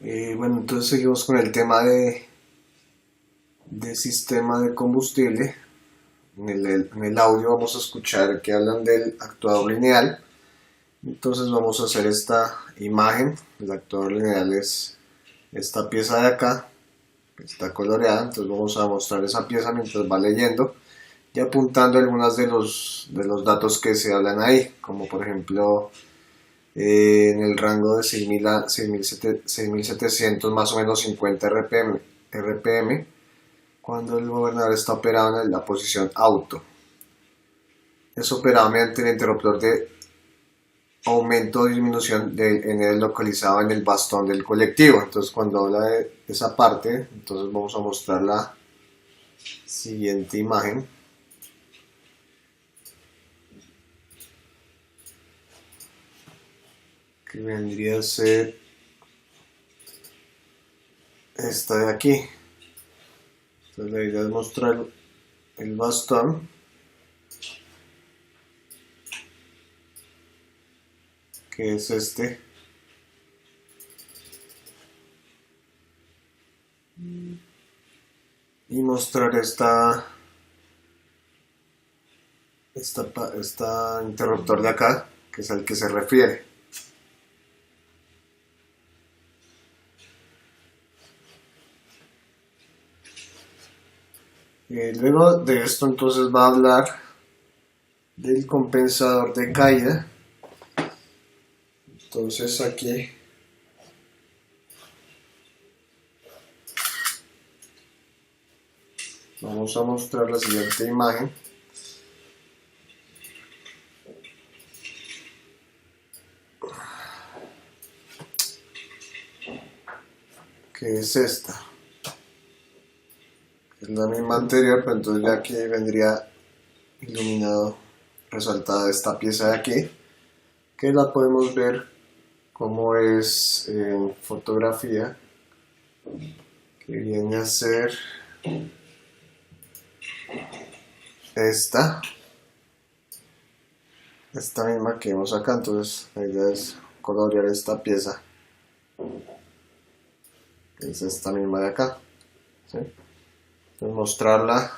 Bueno, entonces seguimos con el tema de sistema de combustible. En el audio vamos a escuchar que hablan del actuador lineal. Entonces vamos a hacer esta imagen. El actuador lineal es esta pieza de acá, que está coloreada. Entonces vamos a mostrar esa pieza mientras va leyendo y apuntando algunos de los datos que se hablan ahí, como por ejemplo en el rango de 6.000 a 6.700 más o menos 50 RPM cuando el gobernador está operado en la posición auto. Es operado mediante el interruptor de aumento o disminución del N localizado en el bastón del colectivo. Entonces cuando habla de esa parte, entonces vamos a mostrar la siguiente imagen, que vendría a ser esta de aquí. Entonces la idea es mostrar el bastón, que es este, y mostrar esta interruptor de acá, que es al que se refiere. Luego de esto entonces va a hablar del compensador de caída. Entonces aquí vamos a mostrar la siguiente imagen, que es esta. Es la misma anterior, pero entonces ya aquí vendría iluminado, resaltada esta pieza de aquí, que la podemos ver como es en fotografía, que viene a ser esta misma que vemos acá. Entonces la idea es colorear esta pieza, que es esta misma de acá, ¿sí? Entonces mostrarla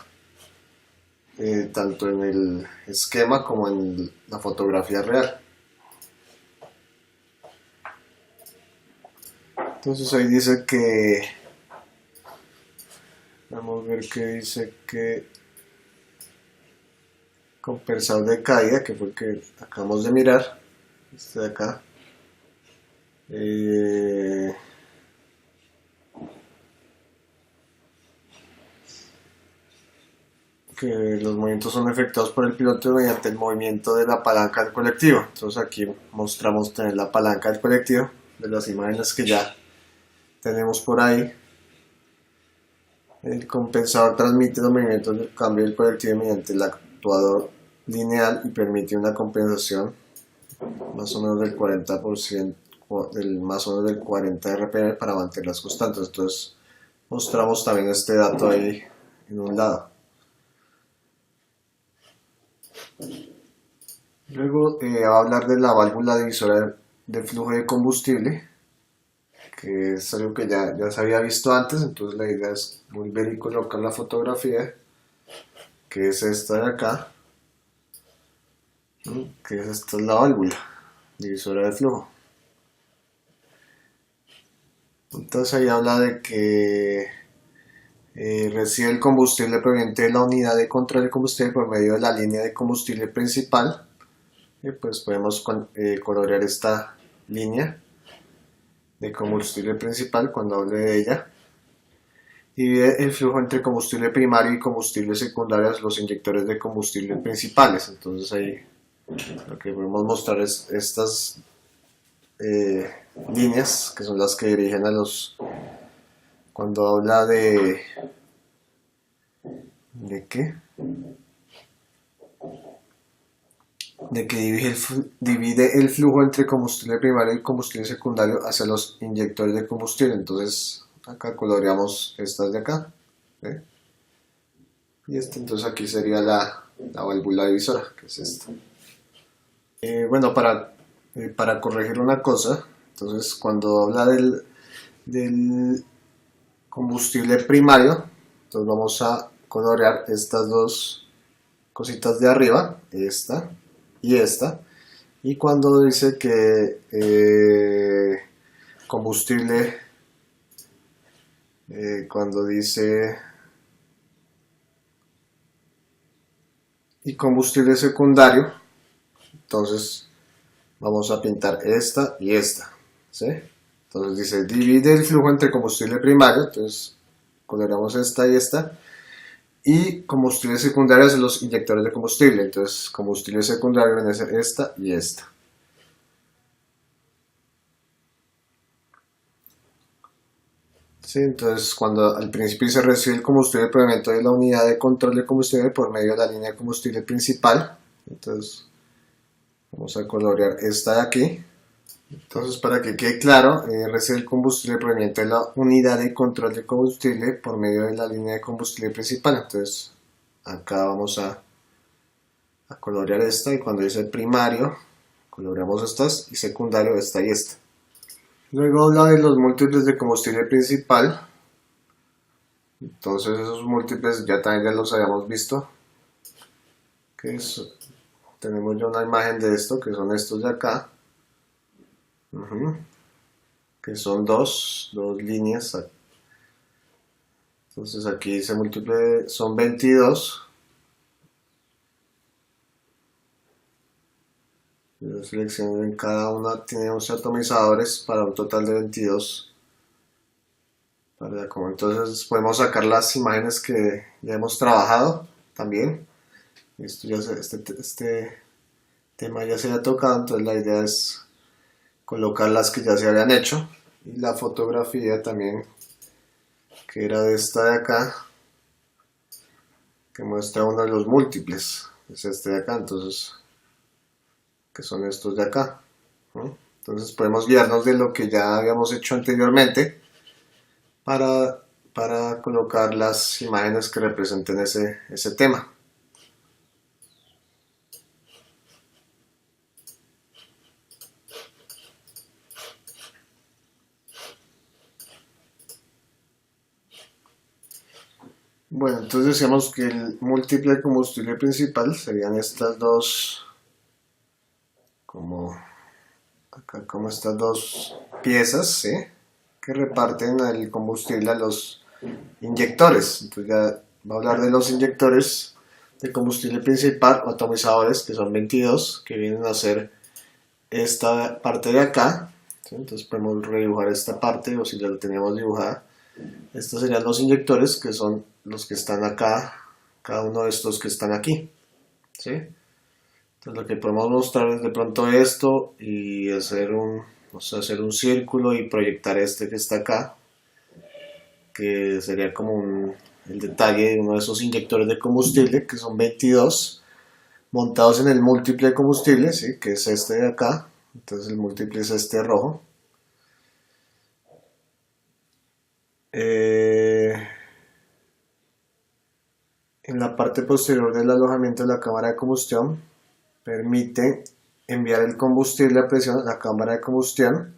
tanto en el esquema como en la fotografía real. Entonces ahí dice que, vamos a ver que dice que compensador de caída, que fue el que acabamos de mirar, este de acá, que los movimientos son efectuados por el piloto mediante el movimiento de la palanca del colectivo. Entonces aquí mostramos tener la palanca del colectivo, de las imágenes que ya tenemos por ahí. El compensador transmite los movimientos del cambio del colectivo mediante el actuador lineal y permite una compensación más o menos del 40%, más o menos del 40 RPM para mantenerlas constantes. Entonces mostramos también este dato ahí en un lado. Luego va a hablar de la válvula divisora de flujo de combustible, que es algo que ya se había visto antes. Entonces la idea es volver y colocar la fotografía, que es esta de acá, que esta es la válvula divisora de flujo. Entonces ahí habla de que recibe el combustible proveniente de la unidad de control de combustible por medio de la línea de combustible principal. Pues podemos colorear esta línea de combustible principal cuando hable de ella. Divide el flujo entre combustible primario y combustible secundario a los inyectores de combustible principales. Entonces ahí lo que podemos mostrar es estas líneas, que son las que dirigen a los, cuando habla ¿de qué? De que divide el flujo entre combustible primario y combustible secundario hacia los inyectores de combustible. Entonces acá coloreamos estas de acá, ¿sí? Y entonces aquí sería la válvula divisora, que es esta. Bueno, para corregir una cosa, entonces cuando habla del combustible primario. Entonces vamos a colorear estas dos cositas de arriba, esta y esta. Y cuando dice que combustible, cuando dice y combustible secundario, entonces vamos a pintar esta y esta, ¿sí? Entonces dice divide el flujo entre combustible primario, entonces coloreamos esta y esta, y combustible secundario son los inyectores de combustible, entonces combustible secundario viene a ser esta y esta. Sí, entonces cuando al principio se recibe el combustible proveniente de la unidad de control de combustible por medio de la línea de combustible principal, entonces vamos a colorear esta de aquí. Entonces, para que quede claro, recibe el combustible proveniente de la unidad de control de combustible por medio de la línea de combustible principal. Entonces, acá vamos a colorear esta, y cuando dice primario, coloreamos estas, y secundario esta y esta. Luego habla de los múltiples de combustible principal. Entonces, esos múltiples ya también los habíamos visto. Tenemos ya una imagen de esto, que son estos de acá. Que son dos líneas. Entonces aquí dice múltiple, son 22. Seleccionen, cada una tiene 11 atomizadores para un total de 22. Entonces podemos sacar las imágenes que ya hemos trabajado también. Esto ya este tema ya se había tocado, entonces la idea es colocar las que ya se habían hecho, y la fotografía también, que era de esta de acá, que muestra uno de los múltiples, es este de acá, entonces, que son estos de acá, ¿no? Entonces podemos guiarnos de lo que ya habíamos hecho anteriormente para colocar las imágenes que representen ese tema. Bueno, entonces decíamos que el múltiple de combustible principal serían estas dos, como estas dos piezas, ¿sí?, que reparten el combustible a los inyectores. Entonces ya va a hablar de los inyectores de combustible principal o atomizadores, que son 22, que vienen a ser esta parte de acá, ¿sí? Entonces podemos redibujar esta parte, o si ya la teníamos dibujada. Estos serían los inyectores, que son los que están acá, cada uno de estos que están aquí, ¿sí? Entonces lo que podemos mostrar es de pronto esto, y hacer un círculo y proyectar este que está acá, que sería como el detalle de uno de esos inyectores de combustible, que son 22, montados en el múltiple de combustible, ¿sí?, que es este de acá. Entonces el múltiple es este rojo. En la parte posterior del alojamiento de la cámara de combustión permite enviar el combustible a presión a la cámara de combustión.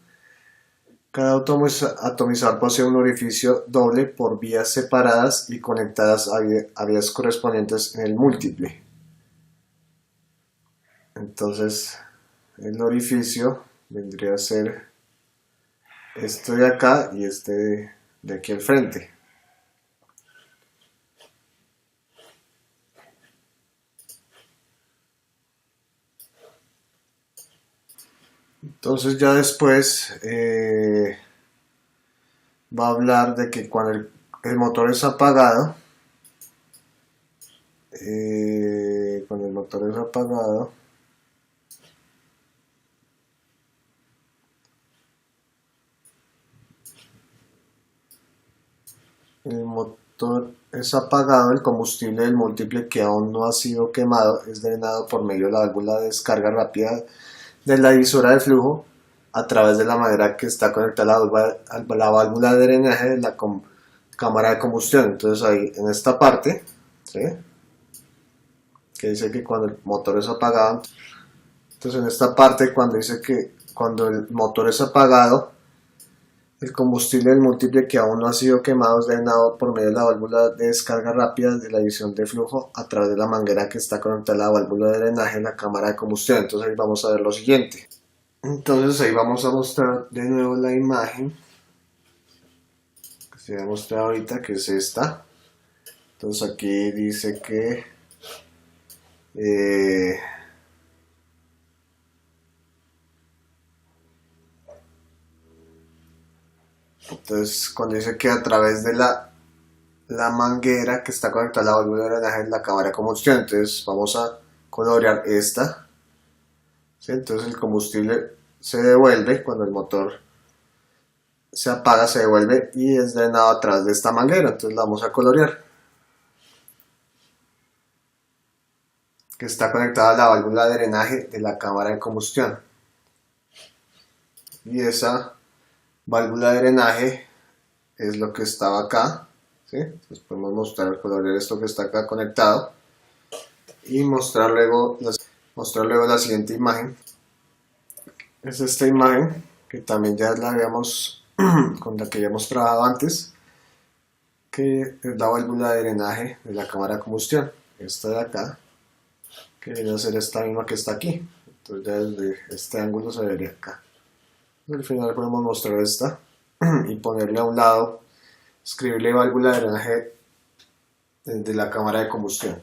Cada atomizador posee un orificio doble por vías separadas y conectadas a vías correspondientes en el múltiple. Entonces el orificio vendría a ser este de acá y este de aquí al frente. Entonces ya después va a hablar de que cuando el motor es apagado, el motor es apagado, el combustible del múltiple que aún no ha sido quemado es drenado por medio de la válvula de descarga rápida de la divisora de flujo a través de la manera que está conectada la válvula de drenaje de la cámara de combustión. Entonces ahí en esta parte, ¿sí?, que dice que cuando el motor es apagado, entonces en esta parte cuando dice que cuando el motor es apagado, El combustible del múltiple que aún no ha sido quemado es drenado por medio de la válvula de descarga rápida de la división de flujo a través de la manguera que está conectada a la válvula de drenaje en la cámara de combustión. Entonces ahí vamos a ver lo siguiente. Entonces ahí vamos a mostrar de nuevo la imagen que se va a mostrar ahorita, que es esta. Entonces aquí dice que entonces cuando dice que a través de la manguera que está conectada a la válvula de drenaje en la cámara de combustión, entonces vamos a colorear esta, ¿sí? Entonces el combustible se devuelve cuando el motor se apaga, se devuelve y es drenado a través de esta manguera. Entonces la vamos a colorear, que está conectada a la válvula de drenaje de la cámara de combustión, y esa válvula de drenaje es lo que estaba acá, ¿sí? Entonces podemos mostrar, colorear esto que está acá conectado y mostrar luego la siguiente imagen. Es esta imagen que también ya la habíamos con la que ya hemos trabajado antes, que es la válvula de drenaje de la cámara de combustión, esta de acá, que viene a ser esta misma que está aquí. Entonces ya desde este ángulo se vería acá. Al final podemos mostrar esta y ponerle a un lado, escribirle válvula de drenaje de la cámara de combustión.